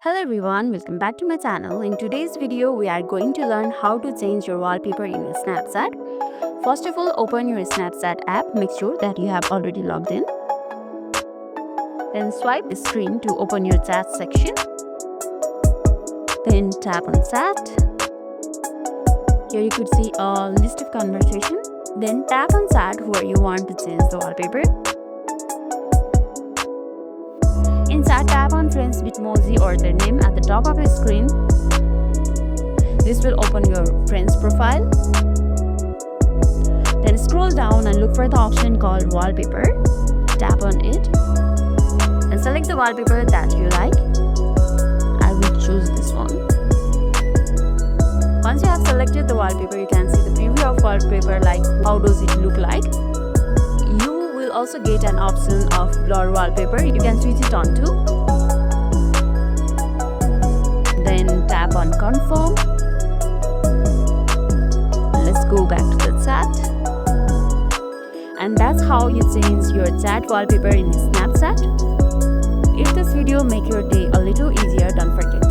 Hello everyone, welcome back to my channel. In today's video, we are going to learn how to change your wallpaper in your Snapchat. First of all, open your Snapchat app. Make sure that you have already logged in. Then swipe the screen to open your chat section. Then tap on chat. Here you could see a list of conversation. Then tap on chat where you want to change the wallpaper. In chat, tap on friends bitmoji or their name at the top of the screen. This will open your friend's profile. Then scroll down and look for the option called wallpaper. Tap on it and select the wallpaper that you like. I will choose this one. Once you have selected the wallpaper, you can see the preview of wallpaper, like how does it look like. You will also get an option of blur wallpaper. You can switch it on to. Then tap on confirm. Let's go back to the chat. And that's how you change your chat wallpaper in Snapchat. If this video make your day a little easier, don't forget